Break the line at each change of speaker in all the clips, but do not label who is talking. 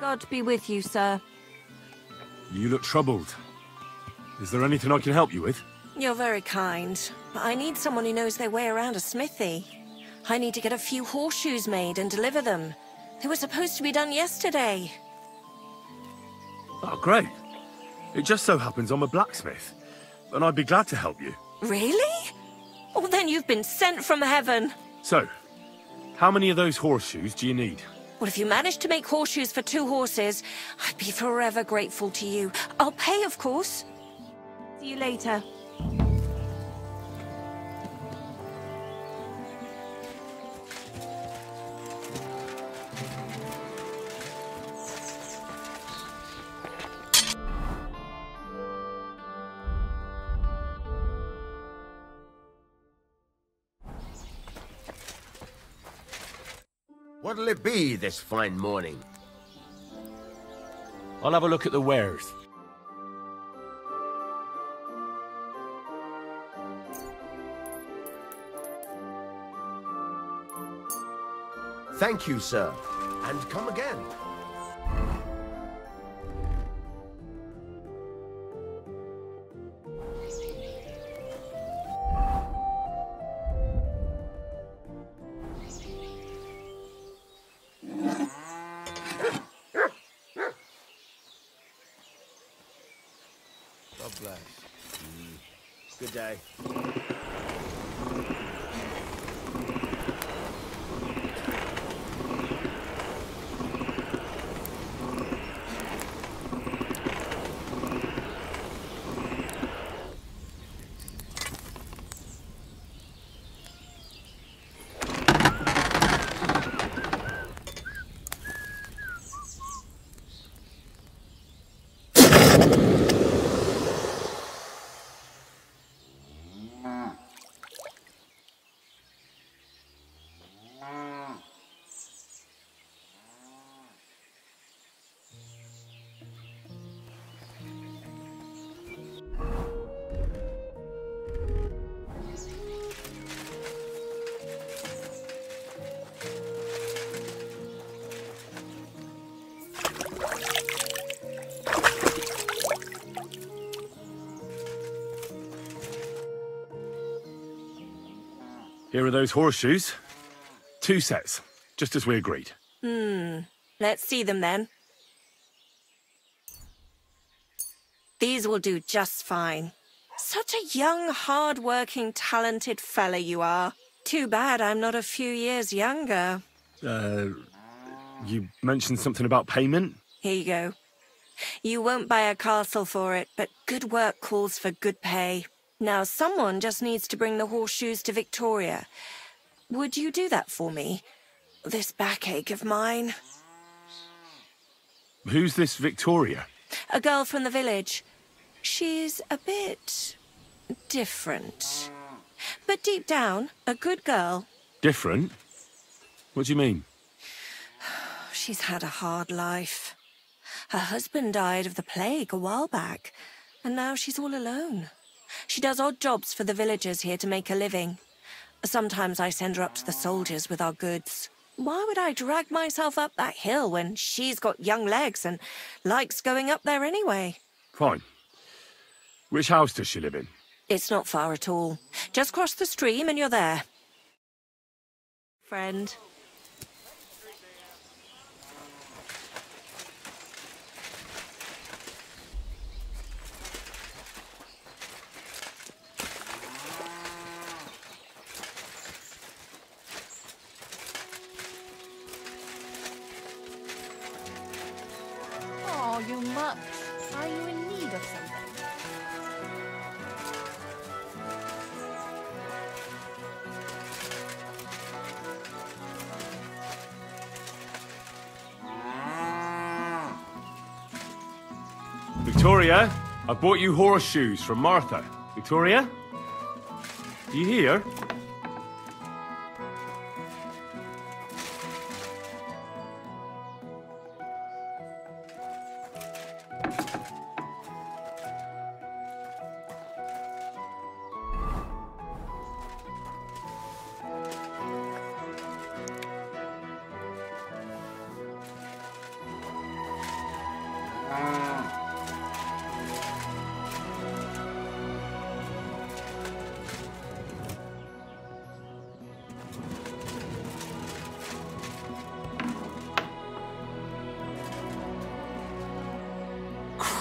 God be with you, sir.
You look troubled. Is there anything I can help you with?
You're very kind, but I need someone who knows their way around a smithy. I need to get a few horseshoes made and deliver them. They were supposed to be done yesterday.
Oh, great. It just so happens I'm a blacksmith, and I'd be glad to help you.
Really? Well, then you've been sent from heaven.
So, how many of those horseshoes do you need?
Well, if you manage to make horseshoes for 2 horses, I'd be forever grateful to you. I'll pay, of course. See you later.
What'll it be this fine morning?
I'll have a look at the wares.
Thank you, sir. And come again. God bless. Good day.
Here are those horseshoes. 2 sets, just as we agreed.
Let's see them then. These will do just fine. Such a young, hard-working, talented fella you are. Too bad I'm not a few years younger.
You mentioned something about payment?
Here you go. You won't buy a castle for it, but good work calls for good pay. Now, someone just needs to bring the horseshoes to Victoria. Would you do that for me? This backache of mine.
Who's this Victoria?
A girl from the village. She's a bit different. But deep down, a good girl.
Different? What do you mean?
She's had a hard life. Her husband died of the plague a while back, and now she's all alone. She does odd jobs for the villagers here to make a living. Sometimes I send her up to the soldiers with our goods. Why would I drag myself up that hill when she's got young legs and likes going up there anyway?
Fine. Which house does she live in?
It's not far at all. Just cross the stream and you're there. Friend.
Oh, you much. Are you in need of something?
Victoria, I bought you horseshoes from Martha. Victoria? Do you hear?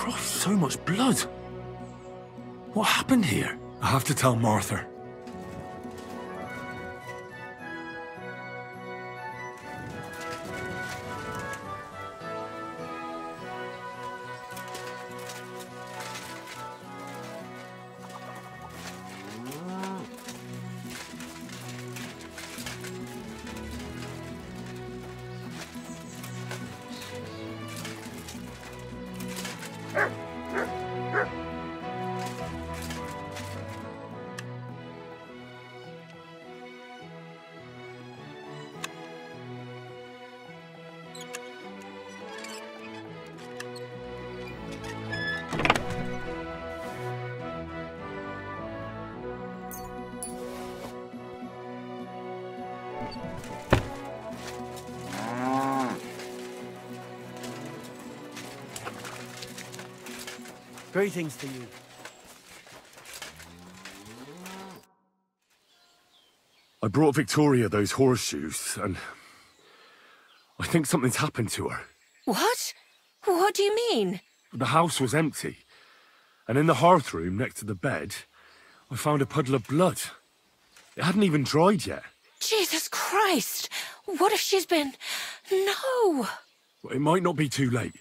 Christ, so much blood. What happened here? I have to tell Martha.
Greetings to you.
I brought Victoria those horseshoes, and I think something's happened to her.
What? What do you mean?
The house was empty, and in the hearth room next to the bed, I found a puddle of blood. It hadn't even dried yet.
Jesus Christ! What if she's been... No!
Well, it might not be too late.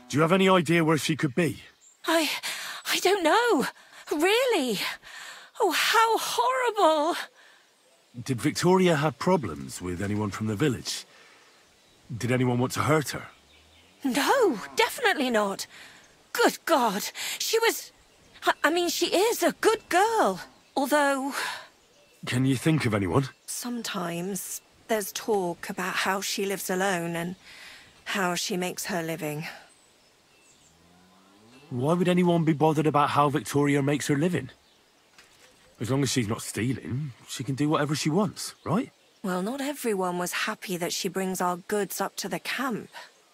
Do you have any idea where she could be?
I don't know. Really? Oh, how horrible!
Did Victoria have problems with anyone from the village? Did anyone want to hurt her?
No, definitely not. Good God, she was... I mean, she is a good girl. Although...
Can you think of anyone?
Sometimes there's talk about how she lives alone and how she makes her living.
Why would anyone be bothered about how Victoria makes her living? As long as she's not stealing, she can do whatever she wants, right?
Well, not everyone was happy that she brings our goods up to the camp.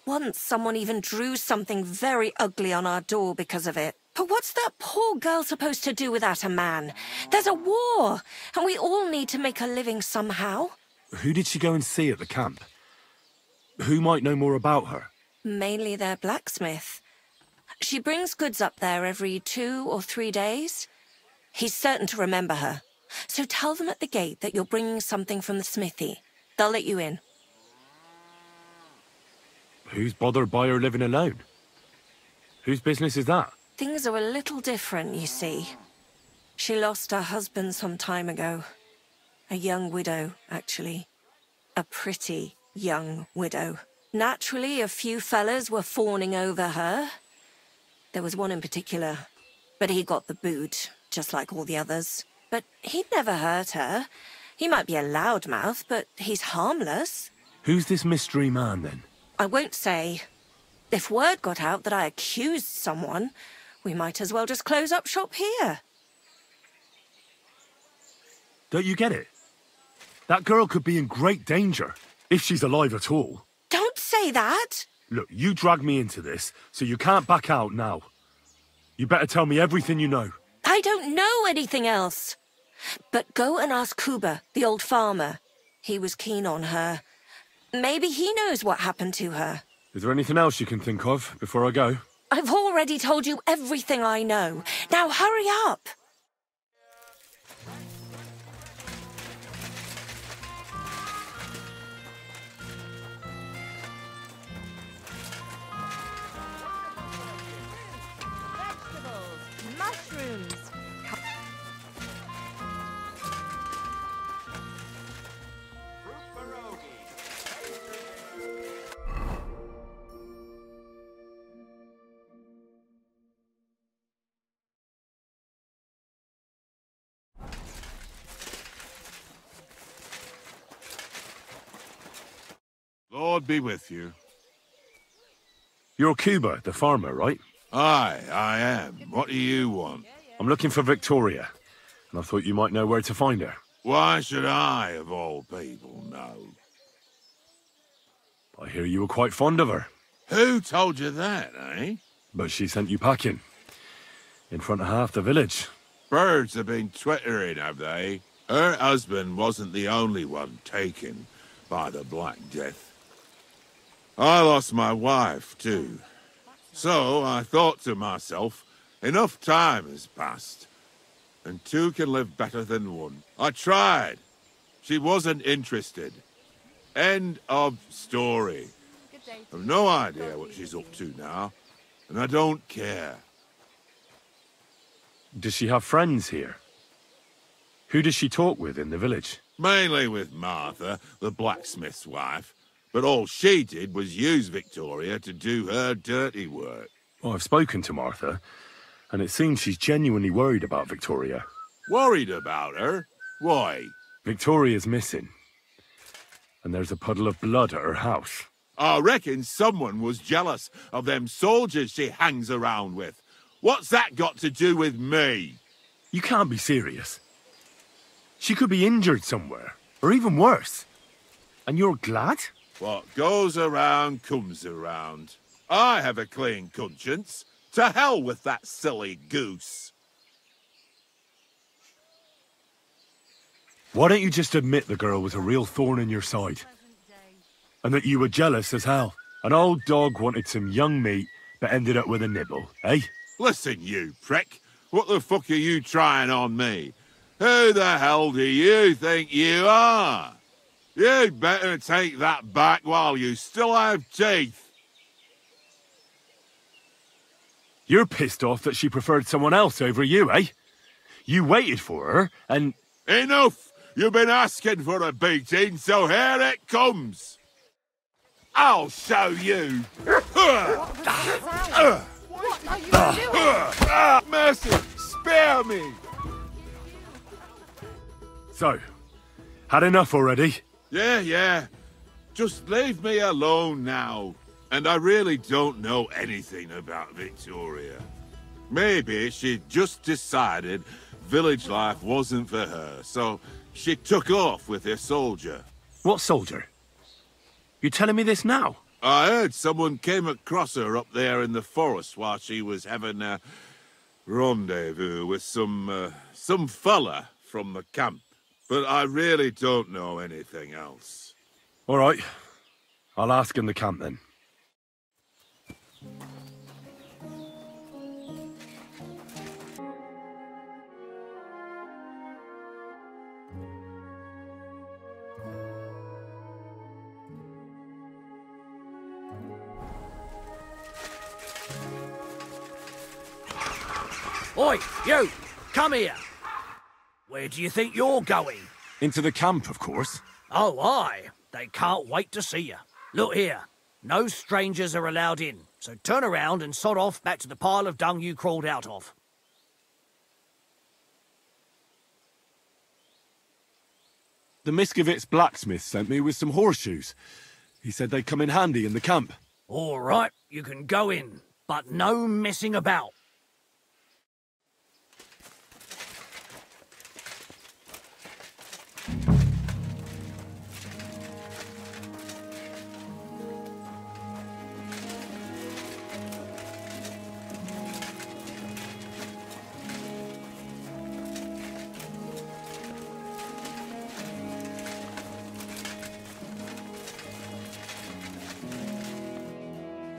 Once someone even drew something very ugly on our door because of it. But what's that poor girl supposed to do without a man? There's a war, and we all need to make a living somehow.
Who did she go and see at the camp? Who might know more about her?
Mainly their blacksmith. She brings goods up there every 2 or 3 days. He's certain to remember her. So tell them at the gate that you're bringing something from the smithy. They'll let you in.
Who's bothered by her living alone? Whose business is that?
Things are a little different, you see. She lost her husband some time ago. A young widow, actually. A pretty young widow. Naturally, a few fellas were fawning over her. There was one in particular, but he got the boot, just like all the others. But he'd never hurt her. He might be a loudmouth, but he's harmless.
Who's this mystery man, then?
I won't say. If word got out that I accused someone, we might as well just close up shop here.
Don't you get it? That girl could be in great danger, if she's alive at all.
Don't say that!
Look, you dragged me into this, so you can't back out now. You better tell me everything you know.
I don't know anything else. But go and ask Kuba, the old farmer. He was keen on her. Maybe he knows what happened to her.
Is there anything else you can think of before I go?
I've already told you everything I know. Now hurry up!
Vegetables, mushrooms.
Lord be with you.
You're Kuba, the farmer, right?
Aye, I am. What do you want?
I'm looking for Victoria, and I thought you might know where to find her.
Why should I, of all people, know?
I hear you were quite fond of her.
Who told you that, eh?
But she sent you packing. In front of half the village.
Birds have been twittering, have they? Her husband wasn't the only one taken by the Black Death. I lost my wife, too. So I thought to myself, enough time has passed, and two can live better than one. I tried. She wasn't interested. End of story. I've no idea what she's up to now, and I don't care.
Does she have friends here? Who does she talk with in the village?
Mainly with Martha, the blacksmith's wife. But all she did was use Victoria to do her dirty work.
Well, I've spoken to Martha, and it seems she's genuinely worried about Victoria.
Worried about her? Why?
Victoria's missing, and there's a puddle of blood at her house.
I reckon someone was jealous of them soldiers she hangs around with. What's that got to do with me?
You can't be serious. She could be injured somewhere, or even worse. And you're glad?
What goes around comes around. I have a clean conscience. To hell with that silly goose.
Why don't you just admit the girl was a real thorn in your side? And that you were jealous as hell. An old dog wanted some young meat, but ended up with a nibble, eh?
Listen, you prick. What the fuck are you trying on me? Who the hell do you think you are? You'd better take that back while you still have teeth.
You're pissed off that she preferred someone else over you, eh? You waited for her, and...
Enough! You've been asking for a beating, so here it comes. I'll show you.
What are you doing?
Mercy, spare me.
So, had enough already?
Yeah. Just leave me alone now. And I really don't know anything about Victoria. Maybe she just decided village life wasn't for her, so she took off with her soldier.
What soldier? You're telling me this now?
I heard someone came across her up there in the forest while she was having a rendezvous with some fella from the camp. But I really don't know anything else.
All right. I'll ask in the camp then.
Oi, you! Come here! Where do you think you're going?
Into the camp, of course.
Oh, aye. They can't wait to see you. Look here. No strangers are allowed in, so turn around and sod off back to the pile of dung you crawled out of.
The Miskovitz blacksmith sent me with some horseshoes. He said they'd come in handy in the camp.
All right, you can go in, but no messing about.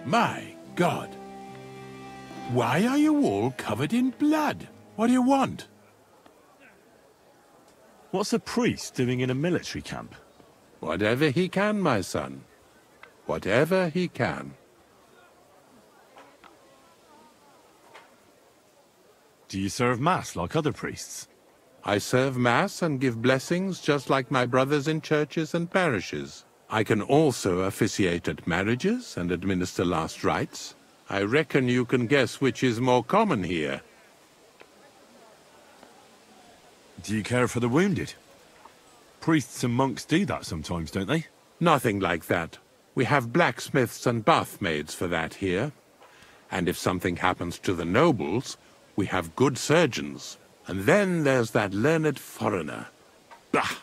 My God. Why are you all covered in blood? What do you want?
What's a priest doing in a military camp?
Whatever he can, my son. Whatever he can.
Do you serve mass like other priests?
I serve Mass and give blessings just like my brothers in churches and parishes. I can also officiate at marriages and administer last rites. I reckon you can guess which is more common here.
Do you care for the wounded? Priests and monks do that sometimes, don't they?
Nothing like that. We have blacksmiths and bathmaids for that here. And if something happens to the nobles, we have good surgeons. And then there's that learned foreigner. Bah!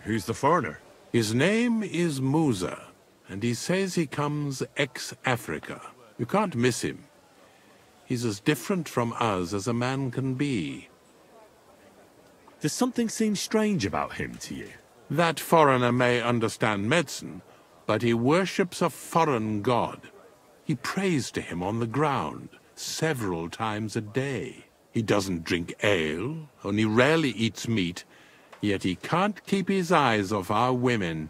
Who's the foreigner?
His name is Musa, and he says he comes ex-Africa. You can't miss him. He's as different from us as a man can be.
Does something seem strange about him to you?
That foreigner may understand medicine, but he worships a foreign god. He prays to him on the ground several times a day. He doesn't drink ale, only rarely eats meat, yet he can't keep his eyes off our women.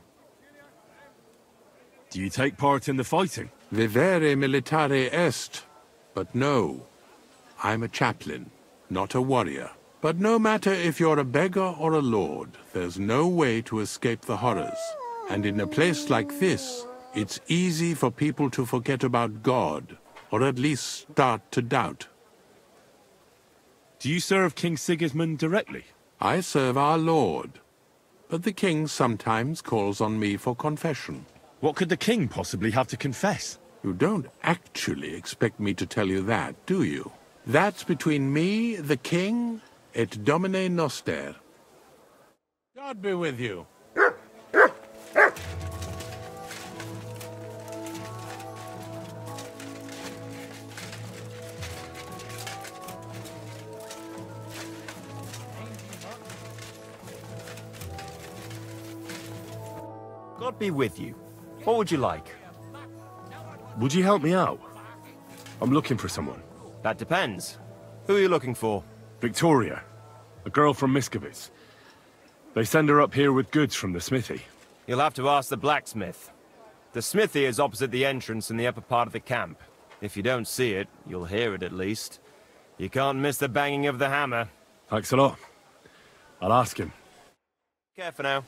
Do you take part in the fighting?
Vivere militare est. But no, I'm a chaplain, not a warrior. But no matter if you're a beggar or a lord, there's no way to escape the horrors. And in a place like this, it's easy for people to forget about God, or at least start to doubt.
Do you serve King Sigismund directly?
I serve our Lord, but the king sometimes calls on me for confession.
What could the king possibly have to confess?
You don't actually expect me to tell you that, do you? That's between me, the king, et Domine Noster. God be with you.
God be with you. What would you like?
Would you help me out? I'm looking for someone.
That depends. Who are you looking for?
Victoria, a girl from Miskovitz. They send her up here with goods from the smithy.
You'll have to ask the blacksmith. The smithy is opposite the entrance in the upper part of the camp. If you don't see it, you'll hear it at least. You can't miss the banging of the hammer.
Thanks a lot. I'll ask him.
Care for now.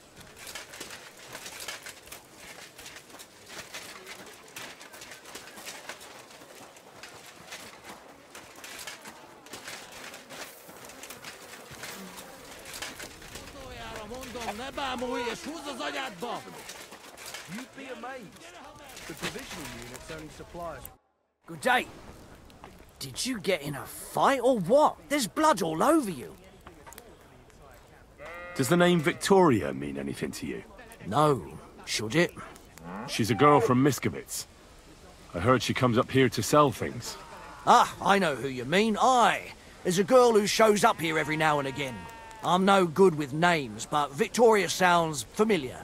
You'd be amazed. The provisional units only supply. Good day. Did you get in a fight or what? There's blood all over you.
Does the name Victoria mean anything to you?
No. Should it?
She's a girl from Miskovitz. I heard she comes up here to sell things.
Ah, I know who you mean. Aye. There's a girl who shows up here every now and again. I'm no good with names, but Victoria sounds familiar.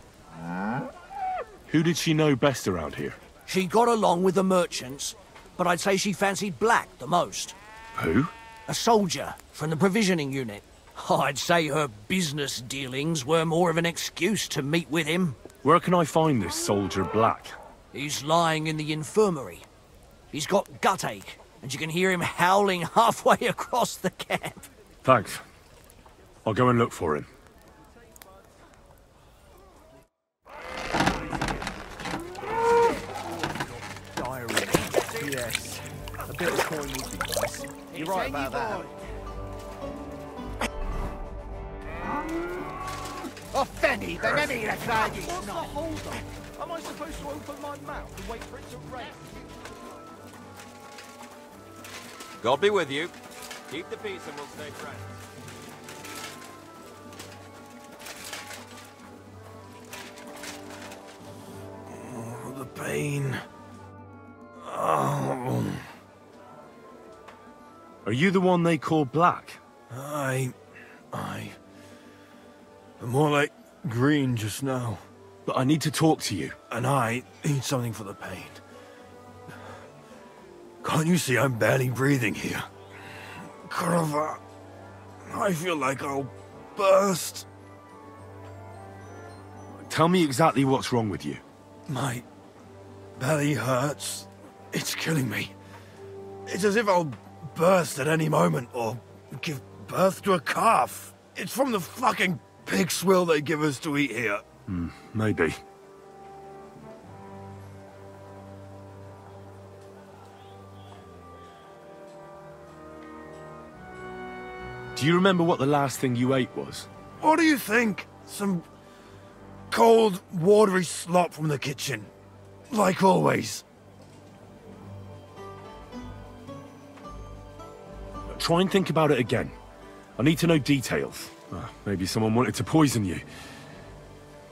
Who did she know best around here?
She got along with the merchants, but I'd say she fancied Black the most.
Who?
A soldier from the provisioning unit. I'd say her business dealings were more of an excuse to meet with him.
Where can I find this soldier Black?
He's lying in the infirmary. He's got gut ache, and you can hear him howling halfway across the camp.
Thanks. I'll go and look for him.
Diary. Yes. A bit of coin would be nice. You're right about that.
Oh, Fanny, the enemy of
What's the hold up? Am I supposed to open my mouth and wait for it to rain?
God be with you. Keep the peace and we'll stay friends.
Oh, the pain. Oh.
Are you the one they call Black?
I'm more like green just now.
But I need to talk to you.
And I need something for the pain. Can't you see I'm barely breathing here? Kurva, I feel like I'll burst.
Tell me exactly what's wrong with you.
My belly hurts. It's killing me. It's as if I'll burst at any moment or give birth to a calf. It's from the fucking pig swill they give us to eat here.
Maybe. Do you remember what the last thing you ate was?
What do you think? Some cold, watery slop from the kitchen. Like always.
Try and think about it again. I need to know details. Maybe someone wanted to poison you.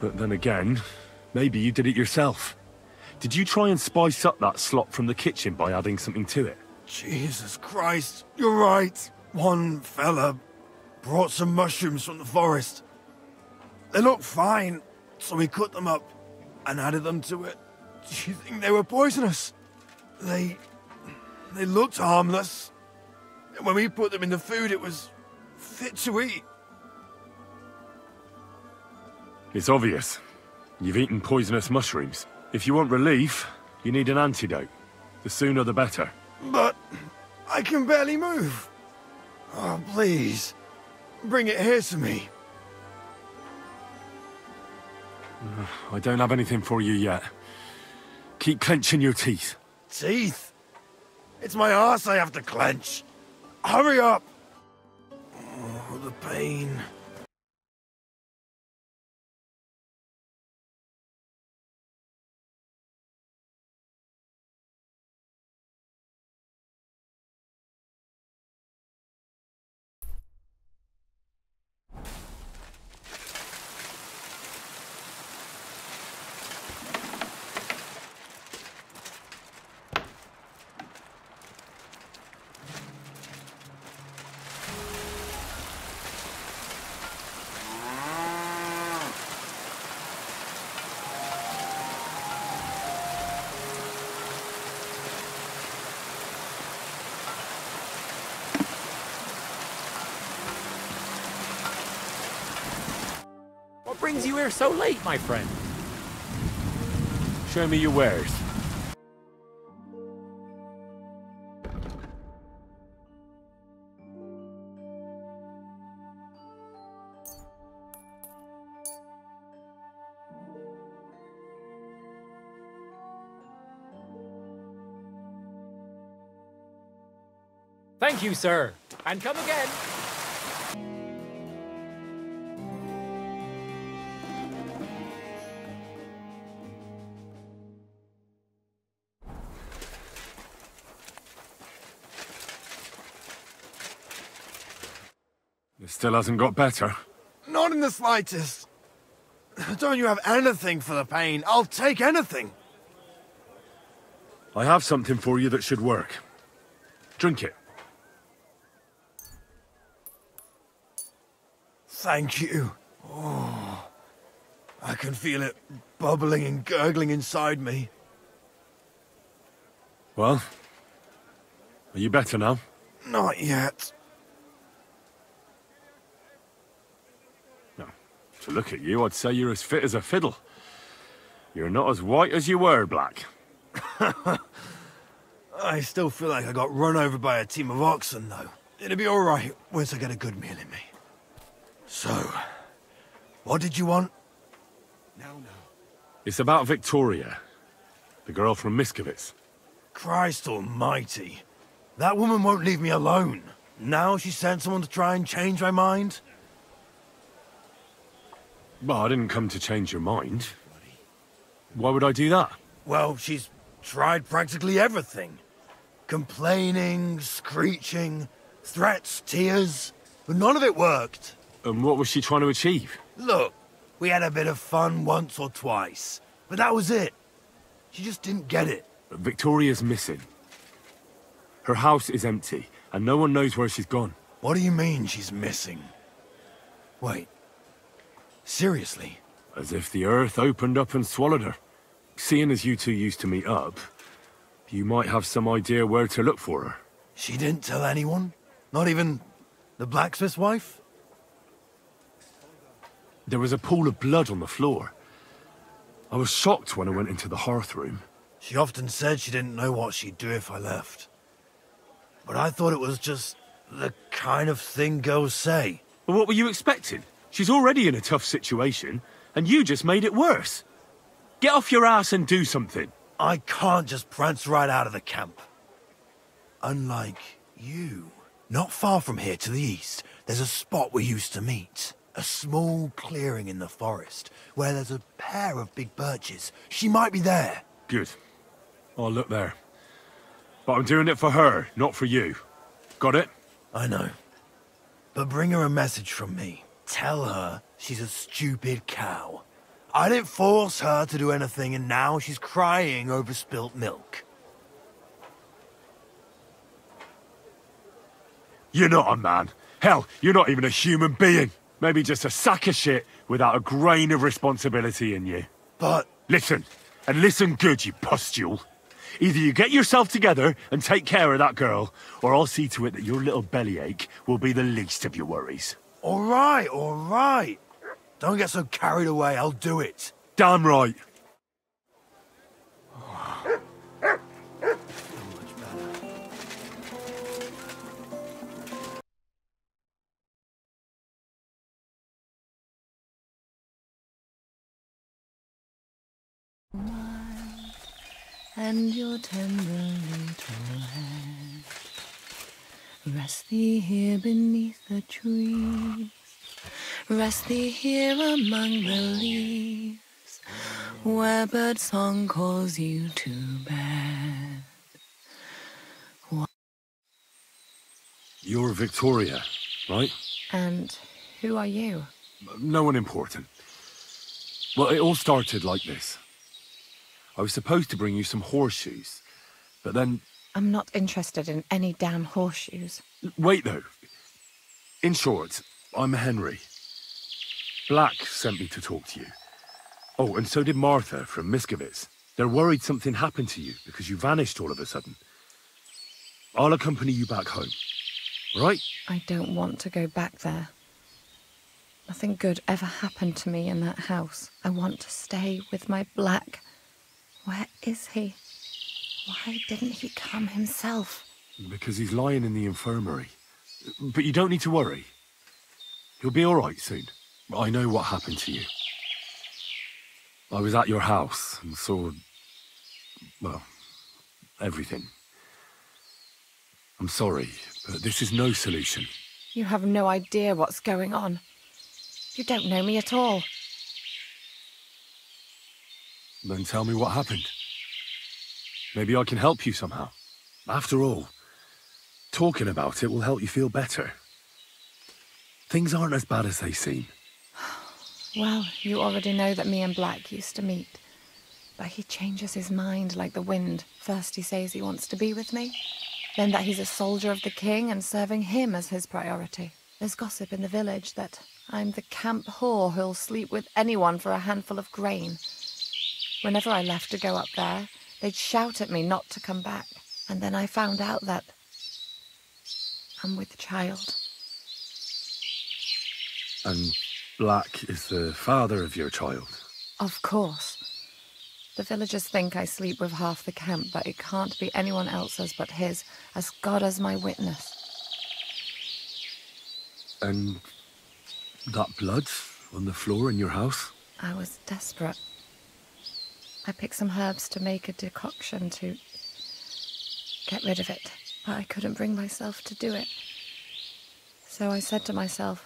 But then again, maybe you did it yourself. Did you try and spice up that slop from the kitchen by adding something to it?
Jesus Christ, you're right. One fella brought some mushrooms from the forest. They looked fine, so we cut them up and added them to it. Do you think they were poisonous? They looked harmless. And when we put them in the food, it was fit to eat.
It's obvious. You've eaten poisonous mushrooms. If you want relief, you need an antidote. The sooner the better.
But I can barely move. Oh, please. Bring it here to me.
I don't have anything for you yet. Keep clenching your teeth.
Teeth? It's my arse I have to clench. Hurry up! Oh, the pain.
What brings you here so late, my friend?
Show me your wares.
Thank you, sir. And come again.
It still hasn't got better.
Not in the slightest. Don't you have anything for the pain? I'll take anything.
I have something for you that should work. Drink it.
Thank you. Oh, I can feel it bubbling and gurgling inside me.
Well, are you better now?
Not yet.
To look at you, I'd say you're as fit as a fiddle. You're not as white as you were, Black.
I still feel like I got run over by a team of oxen, though. It'll be all right once I get a good meal in me. So, what did you want?
No.
It's about Victoria, the girl from Miskovitz.
Christ almighty. That woman won't leave me alone. Now she sent someone to try and change my mind?
Well, I didn't come to change your mind. Why would I do that?
Well, she's tried practically everything. Complaining, screeching, threats, tears, but none of it worked.
And what was she trying to achieve?
Look, we had a bit of fun once or twice, but that was it. She just didn't get it.
Victoria's missing. Her house is empty, and no one knows where she's gone.
What do you mean she's missing? Wait. Seriously?
As if the earth opened up and swallowed her. Seeing as you two used to meet up, you might have some idea where to look for her.
She didn't tell anyone? Not even the blacksmith's wife?
There was a pool of blood on the floor. I was shocked when I went into the hearth room.
She often said she didn't know what she'd do if I left. But I thought it was just the kind of thing girls say.
But what were you expecting? She's already in a tough situation, and you just made it worse. Get off your ass and do something.
I can't just prance right out of the camp. Unlike you. Not far from here to the east, there's a spot we used to meet. A small clearing in the forest, where there's a pair of big birches. She might be there.
Good. I'll look there. But I'm doing it for her, not for you. Got it?
I know. But bring her a message from me. Tell her she's a stupid cow. I didn't force her to do anything, and now she's crying over spilt milk.
You're not a man. Hell, you're not even a human being. Maybe just a sack of shit without a grain of responsibility in you.
But...
Listen, and listen good, you pustule. Either you get yourself together and take care of that girl, or I'll see to it that your little bellyache will be the least of your worries.
All right, all right. Don't get so carried away, I'll do it.
Damn right.
And your tender little head rest thee here beneath the trees, rest thee here among the leaves, where bird song calls you to bed.
You're Victoria, right?
And who are you?
No one important. Well, it all started like this. I was supposed to bring you some horseshoes, but then...
I'm not interested in any damn horseshoes.
Wait, though. In short, I'm Henry. Black sent me to talk to you. Oh, and so did Martha from Miskovitz. They're worried something happened to you because you vanished all of a sudden. I'll accompany you back home, right?
I don't want to go back there. Nothing good ever happened to me in that house. I want to stay with my Black. Where is he? Why didn't he come himself?
Because he's lying in the infirmary. But you don't need to worry. He'll be all right soon. I know what happened to you. I was at your house and saw... well, everything. I'm sorry, but this is no solution.
You have no idea what's going on. You don't know me at all.
Then tell me what happened. Maybe I can help you somehow. After all, talking about it will help you feel better. Things aren't as bad as they seem.
Well, you already know that me and Black used to meet. But he changes his mind like the wind. First he says he wants to be with me, then that he's a soldier of the king and serving him as his priority. There's gossip in the village that I'm the camp whore who'll sleep with anyone for a handful of grain. Whenever I left to go up there, they'd shout at me not to come back. And then I found out that I'm with child.
And Black is the father of your child?
Of course. The villagers think I sleep with half the camp, but it can't be anyone else's but his, as God as my witness.
And that blood on the floor in your house?
I was desperate. I picked some herbs to make a decoction to get rid of it, but I couldn't bring myself to do it. So I said to myself,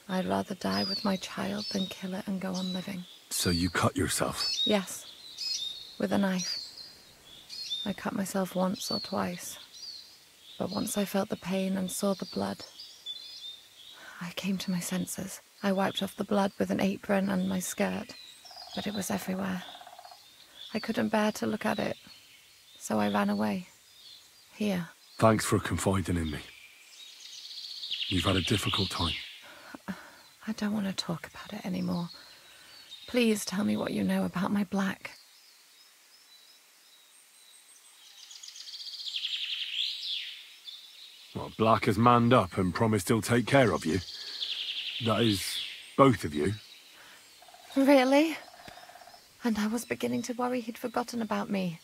I'd rather die with my child than kill it and go on living.
So you cut yourself?
Yes, with a knife. I cut myself once or twice, but once I felt the pain and saw the blood, I came to my senses. I wiped off the blood with an apron and my skirt, but it was everywhere. I couldn't bear to look at it, so I ran away. Here.
Thanks for confiding in me. You've had a difficult time.
I don't want to talk about it anymore. Please tell me what you know about my Black.
Well, Black has manned up and promised he'll take care of you. That is, both of you.
Really? And I was beginning to worry he'd forgotten about me.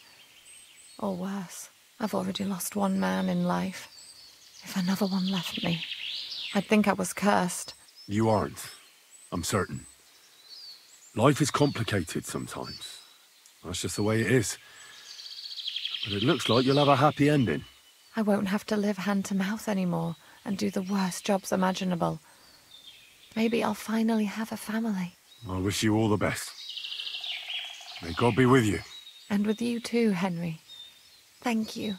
Or worse, I've already lost one man in life. If another one left me, I'd think I was cursed.
You aren't. I'm certain. Life is complicated sometimes. That's just the way it is. But it looks like you'll have a happy ending.
I won't have to live hand to mouth anymore and do the worst jobs imaginable. Maybe I'll finally have a family.
I wish you all the best. May God be with you.
And with you too, Henry. Thank you.